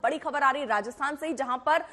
बड़ी खबर आ रही है राजस्थान से ही, जहां पर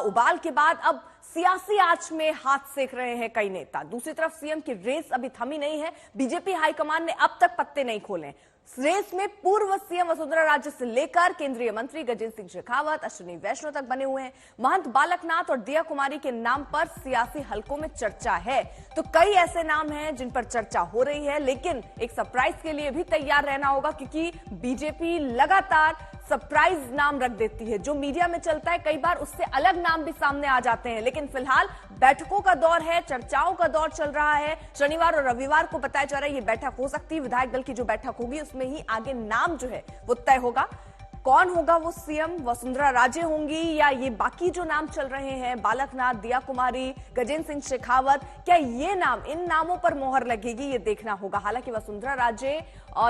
उबाल के बाद अब सियासी आंच में हाथ सेक रहे हैं कई नेता। दूसरी तरफ सीएम की रेस अभी थमी नहीं है। बीजेपी हाईकमान ने अब तक पत्ते नहीं खोले। रेस में पूर्व सीएम वसुंधरा राजे से लेकर केंद्रीय मंत्री गजेंद्र सिंह शेखावत, अश्विनी वैष्णव तक बने हुए हैं। महंत बालकनाथ और दिया कुमारी के नाम पर सियासी हलकों में चर्चा है। तो कई ऐसे नाम हैं जिन पर चर्चा हो रही है, लेकिन एक सरप्राइज के लिए भी तैयार रहना होगा, क्योंकि बीजेपी लगातार सरप्राइज नाम रख देती है। जो मीडिया में चलता है कई बार उससे अलग नाम भी सामने आ जाते हैं। लेकिन फिलहाल बैठकों का दौर है, चर्चाओं का दौर चल रहा है। शनिवार और रविवार को बताया जा रहा है ये बैठक हो सकती है। विधायक दल की जो बैठक होगी उसमें ही आगे नाम जो है वो तय होगा। कौन होगा वो सीएम? वसुंधरा राजे होंगी या ये बाकी जो नाम चल रहे हैं, बालकनाथ, दिया कुमारी, गजेंद्र सिंह शेखावत, क्या ये नाम, इन नामों पर मोहर लगेगी? ये देखना होगा। हालांकि वसुंधरा राजे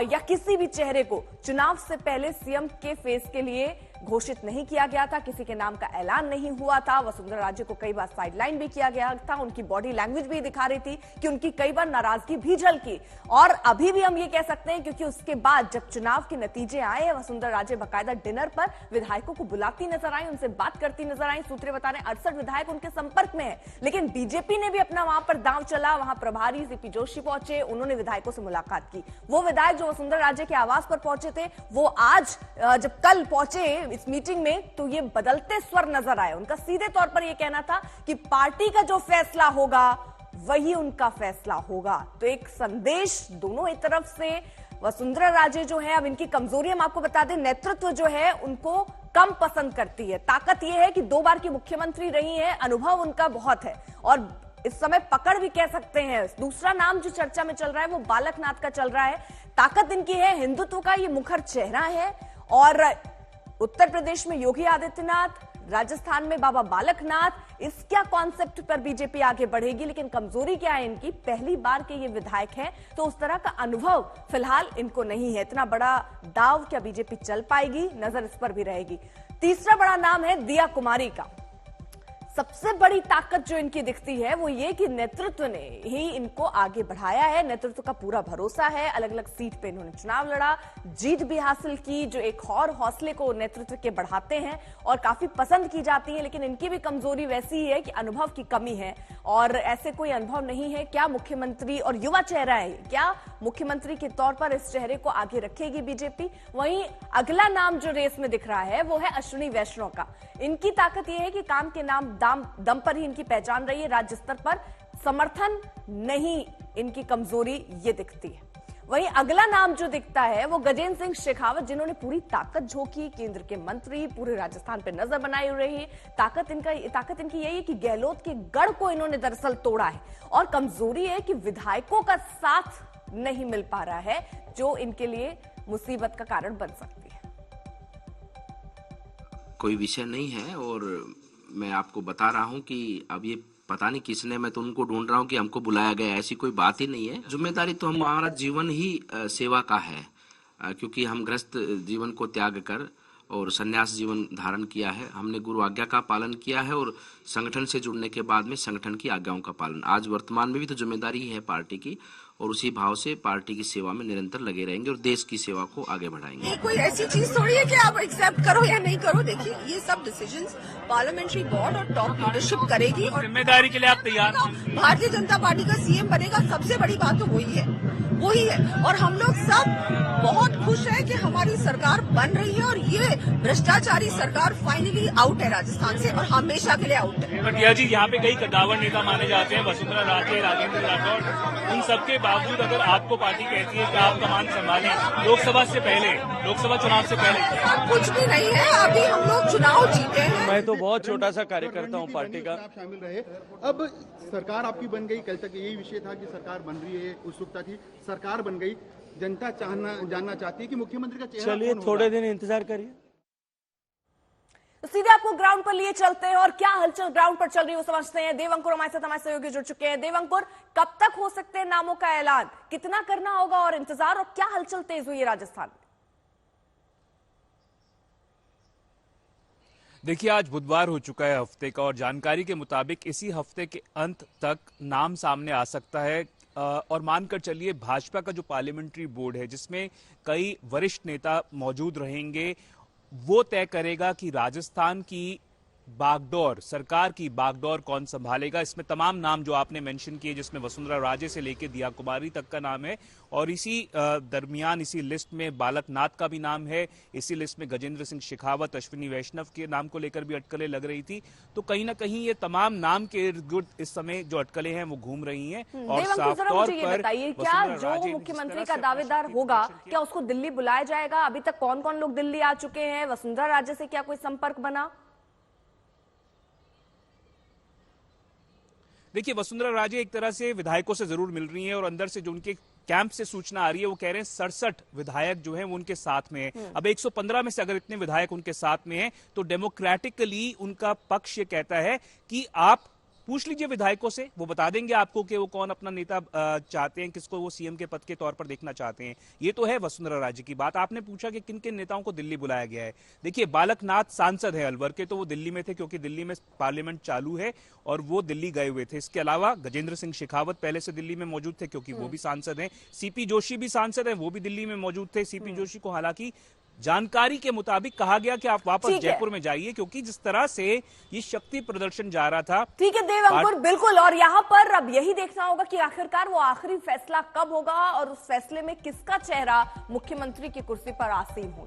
या किसी भी चेहरे को चुनाव से पहले सीएम के फेस के लिए घोषित नहीं किया गया था, किसी के नाम का ऐलान नहीं हुआ था। वसुंधरा राजे को कई बार साइडलाइन भी किया गया था। उनकी बॉडी लैंग्वेज भी दिखा रही थी कि उनकी कई बार नाराजगी भी झलकी। और अभी भी हम ये कह सकते हैं, क्योंकि उसके बाद जब चुनाव के नतीजे आए, वसुंधरा राजे बाकायदा डिनर पर विधायकों को बुलाती नजर आई, उनसे बात करती नजर आई। सूत्रे बता रहे 68 विधायक उनके संपर्क में है। लेकिन बीजेपी ने भी अपना वहां पर दांव चला। वहां प्रभारी सीपी जोशी पहुंचे, उन्होंने विधायकों से मुलाकात की। वो विधायक जो वसुंधरा राजे के आवास पर पहुंचे थे, वो आज जब कल पहुंचे इस मीटिंग में, तो ये बदलते स्वर नजर आए। उनका सीधे तौर पर यह कहना था कि पार्टी का जो फैसला होगा वही उनका फैसला होगा। तो एक संदेश दोनों ही तरफ से। वसुंधरा राजे जो है, अब इनकी कमजोरी हम आपको बता दें, नेतृत्व जो है उनको कम पसंद करती है। ताकत यह है कि 2 बार की मुख्यमंत्री रही है, अनुभव उनका बहुत है और इस समय पकड़ भी कह सकते हैं। दूसरा नाम जो चर्चा में चल रहा है वो बालकनाथ का चल रहा है। ताकत इनकी है, हिंदुत्व का ये मुखर चेहरा है। और उत्तर प्रदेश में योगी आदित्यनाथ, राजस्थान में बाबा बालकनाथ, इस क्या कॉन्सेप्ट पर बीजेपी आगे बढ़ेगी? लेकिन कमजोरी क्या है इनकी? पहली बार के ये विधायक हैं, तो उस तरह का अनुभव फिलहाल इनको नहीं है। इतना बड़ा दाव क्या बीजेपी चल पाएगी? नजर इस पर भी रहेगी। तीसरा बड़ा नाम है दिया कुमारी का। सबसे बड़ी ताकत जो इनकी दिखती है वो ये कि नेतृत्व ने ही इनको आगे बढ़ाया है। नेतृत्व का पूरा भरोसा है। अलग अलग सीट पे इन्होंने चुनाव लड़ा, जीत भी हासिल की, जो एक और हौसले को नेतृत्व के बढ़ाते हैं और काफी पसंद की जाती है। लेकिन इनकी भी कमजोरी वैसी ही है कि अनुभव की कमी है और ऐसे कोई अनुभव नहीं है। क्या मुख्यमंत्री, और युवा चेहरा है, क्या मुख्यमंत्री के तौर पर इस चेहरे को आगे रखेगी बीजेपी? वहीं अगला नाम जो रेस में दिख रहा है वो है अश्विनी वैष्णव का। इनकी ताकत यह है कि काम के नाम दम पर ही इनकी पहचान रही है। राज्य स्तर पर समर्थन नहीं इनकी कमजोरी ये दिखती है। वहीं अगला नाम जो दिखता है वो गजेंद्र सिंह शेखावत, जिन्होंने पूरी ताकत झोंकी, केंद्र के मंत्री, पूरे राजस्थान पे नजर बनाई रही है। ताकत इनकी यही है कि गहलोत के गढ़ को इन्होंने दरअसल तोड़ा है। और कमजोरी है कि विधायकों का साथ नहीं मिल पा रहा है, जो इनके लिए मुसीबत का कारण बन सकती है। कोई विषय नहीं है और मैं आपको बता रहा हूं कि अब ये पता नहीं किसने, मैं तो उनको ढूंढ रहा हूं कि हमको बुलाया गया, ऐसी कोई बात ही नहीं है। जिम्मेदारी तो हमारा जीवन ही सेवा का है, क्योंकि हम ग्रस्त जीवन को त्याग कर और संन्यास जीवन धारण किया है। हमने गुरु आज्ञा का पालन किया है और संगठन से जुड़ने के बाद में संगठन की आज्ञाओं का पालन। आज वर्तमान में भी तो जिम्मेदारी ही है पार्टी की और उसी भाव से पार्टी की सेवा में निरंतर लगे रहेंगे और देश की सेवा को आगे बढ़ाएंगे। ये कोई ऐसी चीज थोड़ी है कि आप एक्सेप्ट करो या नहीं करो। देखिए, ये सब डिसीजंस पार्लियामेंट्री बोर्ड और टॉप लीडरशिप करेगी और जिम्मेदारी के लिए आप तैयार हैं? भारतीय जनता पार्टी का सीएम बनेगा, सबसे बड़ी बात तो वही है। और हम लोग सब बहुत खुश हैं कि हमारी सरकार बन रही है और ये भ्रष्टाचारी सरकार फाइनली आउट है राजस्थान से और हमेशा के लिए आउट है। पटिया जी, यहाँ पे कई कद्दावर नेता माने जाते हैं, वसुंधरा राजे, राजेंद्र राठौड़, उन सबके बावजूद अगर आपको पार्टी कहती है कि आप कमान संभालें लोकसभा चुनाव से पहले, कुछ भी नहीं है। अभी हम लोग चुनाव जीते हैं। मैं तो बहुत छोटा सा कार्यकर्ता हूँ पार्टी का। आप शामिल रहे, अब सरकार आपकी बन गई। कल तक यही विषय था कि सरकार बन रही है, उत्सुकता थी, सरकार बन गई। जनता जानना चाहती है कि मुख्यमंत्री का चेहरा चलिए थोड़े दिन इंतजार करिए। तो सीधे आपको ग्राउंड पर लिए चलते हैं और क्या हलचल ग्राउंड पर चल रही है वो समझते हैं। देवंकुर हमारे सहयोगी जुड़ चुके हैं। देवंकुर, कब तक हो सकते हैं नामों का ऐलान? कितना करना होगा और इंतजार, और क्या हलचल तेज हुई है राजस्थान में? देखिए, आज बुधवार हो चुका है हफ्ते का और जानकारी के मुताबिक इसी हफ्ते के अंत तक नाम सामने आ सकता है। और मानकर चलिए भाजपा का जो पार्लियामेंट्री बोर्ड है जिसमें कई वरिष्ठ नेता मौजूद रहेंगे, वो तय करेगा कि राजस्थान की बागडोर, सरकार की बागडोर कौन संभालेगा। इसमें तमाम नाम जो आपने मेंशन किए, जिसमें वसुंधरा राजे से लेकर दिया कुमारी तक का नाम है, और इसी दरमियान इसी लिस्ट में बालक नाथ का भी नाम है। इसी लिस्ट में गजेंद्र सिंह शेखावत, अश्विनी वैष्णव के नाम को लेकर भी अटकलें लग रही थी। तो कहीं ना कहीं ये तमाम नाम के इर्द गिर्द इस समय जो अटकलें हैं वो घूम रही हैं। और साफ तौर पर बताइए, क्या जो मुख्यमंत्री का दावेदार होगा, क्या उसको दिल्ली बुलाया जाएगा? अभी तक कौन कौन लोग दिल्ली आ चुके हैं? वसुंधरा राजे से क्या कोई संपर्क बना? देखिए, वसुंधरा राजे एक तरह से विधायकों से जरूर मिल रही हैं, और अंदर से जो उनके कैंप से सूचना आ रही है वो कह रहे हैं 67 विधायक जो हैं वो उनके साथ में हैं। अब 115 में से अगर इतने विधायक उनके साथ में हैं तो डेमोक्रेटिकली उनका पक्ष ये कहता है कि आप पूछ लीजिए विधायकों से, वो बता देंगे आपको कि वो कौन अपना नेता चाहते हैं, किसको वो सीएम के पद के तौर पर देखना चाहते हैं। ये तो है वसुंधरा राजे की बात। आपने पूछा कि किन किन नेताओं को दिल्ली बुलाया गया है। देखिए, बालक नाथ सांसद है अलवर के, तो वो दिल्ली में थे क्योंकि दिल्ली में पार्लियामेंट चालू है और वो दिल्ली गए हुए थे। इसके अलावा गजेंद्र सिंह शेखावत पहले से दिल्ली में मौजूद थे क्योंकि वो भी सांसद हैं। सीपी जोशी भी सांसद हैं, वो भी दिल्ली में मौजूद थे। सीपी जोशी को हालांकि जानकारी के मुताबिक कहा गया कि आप वापस जयपुर में जाइए, क्योंकि जिस तरह से ये शक्ति प्रदर्शन जा रहा था। ठीक है देव अंकुर, बिल्कुल। और यहाँ पर अब यही देखना होगा कि आखिरकार वो आखिरी फैसला कब होगा और उस फैसले में किसका चेहरा मुख्यमंत्री की कुर्सी पर आसीन होगा।